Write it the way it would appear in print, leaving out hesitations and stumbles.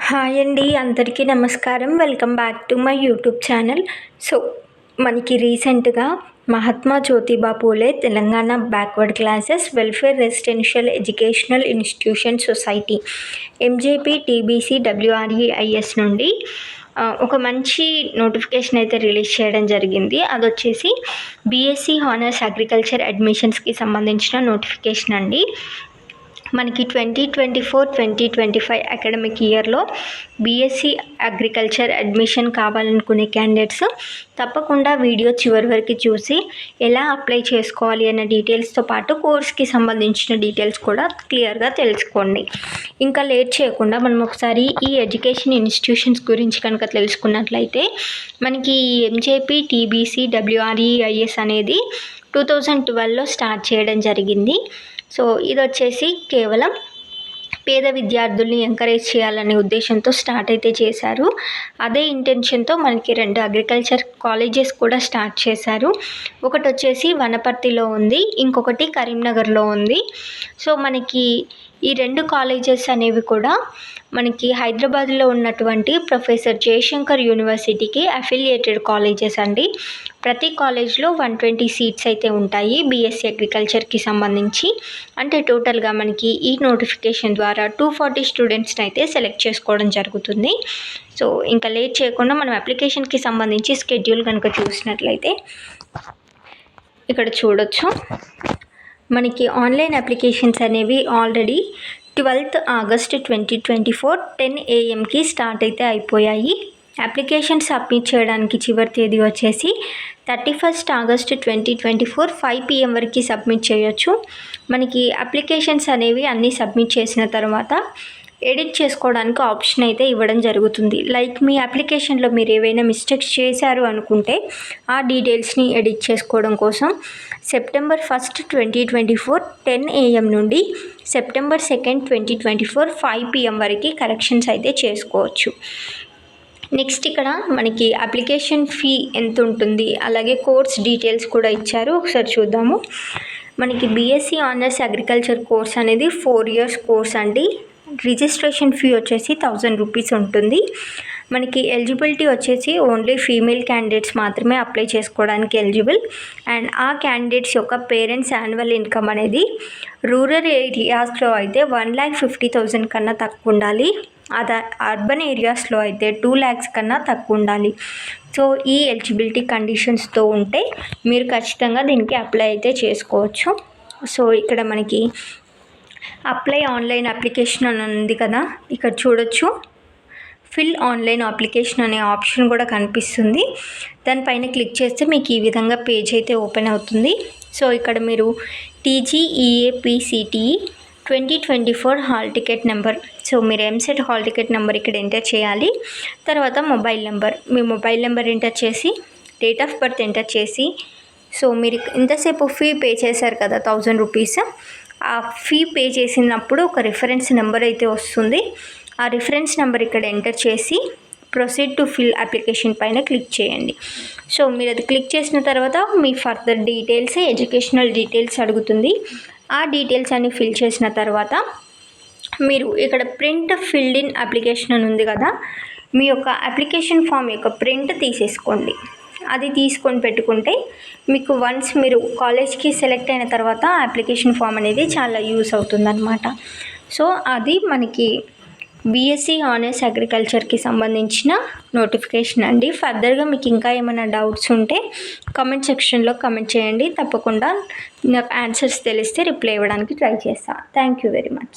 Hi అండి, అందరికీ నమస్కారం. Welcome back to my YouTube channel. So మనకి రీసెంట్గా Mahatma Jyotiba Phule Telangana backward classes welfare residential educational institution society MJP TBC WREIS నుండి ఒక మంచి నోటిఫికేషన్ అయితే రిలీజ్ చేయడం జరిగింది. అది వచ్చేసి బీఎస్సీ హానర్స్ అగ్రికల్చర్ అడ్మిషన్స్కి సంబంధించిన నోటిఫికేషన్ అండి. మనకి 2024-2025 అకాడమిక్ ఇయర్లో బీఎస్సీ అగ్రికల్చర్ అడ్మిషన్ కావాలనుకునే క్యాండిడేట్స్ తప్పకుండా వీడియో చివరి వరకు చూసి ఎలా అప్లై చేసుకోవాలి అన్న డీటెయిల్స్తో పాటు కోర్స్కి సంబంధించిన డీటెయిల్స్ కూడా క్లియర్గా తెలుసుకోండి. ఇంకా లేట్ చేయకుండా మనం ఒకసారి ఈ ఎడ్యుకేషన్ ఇన్స్టిట్యూషన్స్ గురించి కనుక తెలుసుకున్నట్లయితే మనకి ఎంజేపీ టీబీసీ డబ్ల్యూఆర్ఈఐఎస్ అనేది 2012లో స్టార్ట్ చేయడం జరిగింది. సో ఇది వచ్చేసి కేవలం పేద విద్యార్థుల్ని ఎంకరేజ్ చేయాలనే ఉద్దేశంతో స్టార్ట్ అయితే చేశారు. అదే ఇంటెన్షన్తో మనకి 2 అగ్రికల్చర్ కాలేజెస్ కూడా స్టార్ట్ చేశారు. ఒకటి వచ్చేసి వనపర్తిలో ఉంది, ఇంకొకటి కరీంనగర్లో ఉంది. సో మనకి ఈ 2 కాలేజెస్ అనేవి కూడా మనకి హైదరాబాద్లో ఉన్నటువంటి ప్రొఫెసర్ జయశంకర్ యూనివర్సిటీకి అఫిలియేటెడ్ కాలేజెస్ అండి. ప్రతి కాలేజ్లో 120 సీట్స్ అయితే ఉంటాయి బీఎస్సీ అగ్రికల్చర్కి సంబంధించి. అంటే టోటల్గా మనకి ఈ నోటిఫికేషన్ ద్వారా 240 స్టూడెంట్స్ని అయితే సెలెక్ట్ చేసుకోవడం జరుగుతుంది. సో ఇంకా లేట్ చేయకుండా మనం అప్లికేషన్కి సంబంధించి స్కెడ్యూల్ కనుక చూసినట్లయితే ఇక్కడ చూడొచ్చు. మనకి ఆన్లైన్ అప్లికేషన్స్ అనేవి already 12th August 2024 10 AM start అయితే అయిపోయాయి. అప్లికేషన్ సబ్మిట్ చేయడానికి చివరి తేదీ వచ్చేసి 31st ఆగస్ట్ 2024 5 PM వరకు సబ్మిట్ చేయొచ్చు. మనకి అప్లికేషన్స్ అనేవి అన్నీ సబ్మిట్ చేసిన తర్వాత ఎడిట్ చేసుకోవడానికి ఆప్షన్ అయితే ఇవ్వడం జరుగుతుంది. లైక్ మీ అప్లికేషన్లో మీరు ఏవైనా మిస్టేక్స్ చేశారు అనుకుంటే ఆ డీటెయిల్స్ని ఎడిట్ చేసుకోవడం కోసం సెప్టెంబర్ 1st 2024 10 AM నుండి సెప్టెంబర్ 2nd 2024 5 PM వరకు కరెక్షన్స్ అయితే చేసుకోవచ్చు. నెక్స్ట్ ఇక్కడ మనకి అప్లికేషన్ ఫీ ఎంత ఉంటుంది, అలాగే కోర్స్ డీటెయిల్స్ కూడా ఇచ్చారు. ఒకసారి చూద్దాము. మనకి బీఎస్సీ ఆనర్స్ అగ్రికల్చర్ కోర్స్ అనేది 4 years కోర్స్ అండి. రిజిస్ట్రేషన్ ఫీ వచ్చేసి 1000 రూపీస్ ఉంటుంది. మనకి ఎలిజిబిలిటీ వచ్చేసి ఓన్లీ ఫీమేల్ క్యాండిడేట్స్ మాత్రమే అప్లై చేసుకోవడానికి ఎలిజిబుల్. అండ్ ఆ క్యాండిడేట్స్ యొక్క పేరెంట్స్ యాన్యువల్ ఇన్కమ్ అనేది రూరల్ ఏరియాస్లో అయితే 1,50,000 కన్నా తక్కువ ఉండాలి. అదే అర్బన్ ఏరియాస్లో అయితే 2 lakhs కన్నా తక్కువ ఉండాలి. సో ఈ ఎలిజిబిలిటీ కండిషన్స్తో ఉంటే మీరు ఖచ్చితంగా దీనికి అప్లై అయితే చేసుకోవచ్చు. సో ఇక్కడ మనకి అప్లై ఆన్లైన్ అప్లికేషన్ అని ఉంది కదా, ఇక్కడ చూడొచ్చు. ఫిల్ ఆన్లైన్ అప్లికేషన్ అనే ఆప్షన్ కూడా కనిపిస్తుంది. దానిపైన క్లిక్ చేస్తే మీకు ఈ విధంగా పేజ్ అయితే ఓపెన్ అవుతుంది. సో ఇక్కడ మీరు TGEAPCTE 2024 hall ticket number, so మీరు ఎంసెట్ హాల్ టికెట్ నెంబర్ ఇక్కడ ఎంటర్ చేయాలి. తర్వాత మొబైల్ నెంబర్, మీ మొబైల్ నెంబర్ ఎంటర్ చేసి డేట్ ఆఫ్ బర్త్ ఎంటర్ చేసి, సో మీరు ఇంతసేపు ఫీ పే చేశారు కదా 1000 రూపీస్, ఆ ఫీ పే చేసినప్పుడు ఒక రిఫరెన్స్ నెంబర్ అయితే వస్తుంది. ఆ రిఫరెన్స్ నెంబర్ ఇక్కడ ఎంటర్ చేసి ప్రొసీడ్ టు ఫిల్ అప్లికేషన్ పైన క్లిక్ చేయండి. సో మీరు అది క్లిక్ చేసిన తర్వాత మీ ఫర్దర్ డీటెయిల్స్, ఎడ్యుకేషనల్ డీటెయిల్స్ అడుగుతుంది. ఆ డీటెయిల్స్ అన్ని ఫిల్ చేసిన తర్వాత మీరు ఇక్కడ ప్రింట్ ఫిల్డ్ ఇన్ అప్లికేషన్ అని ఉంది కదా, మీ యొక్క అప్లికేషన్ ఫామ్ యొక్క ప్రింట్ తీసేసుకోండి. అది తీసుకొని పెట్టుకుంటే మీకు వన్స్ మీరు కాలేజ్కి సెలెక్ట్ అయిన తర్వాత అప్లికేషన్ ఫామ్ అనేది చాలా యూస్ అవుతుందన్నమాట. సో అది మనకి బీఎస్సీ ఆనర్స్ అగ్రికల్చర్కి సంబంధించిన నోటిఫికేషన్ అండి. ఫర్దర్గా మీకు ఇంకా ఏమైనా డౌట్స్ ఉంటే కామెంట్ సెక్షన్లో కామెంట్ చేయండి. తప్పకుండా నాకు ఆన్సర్స్ తెలిస్తే రిప్లై ఇవ్వడానికి ట్రై చేస్తాను. Thank you very much.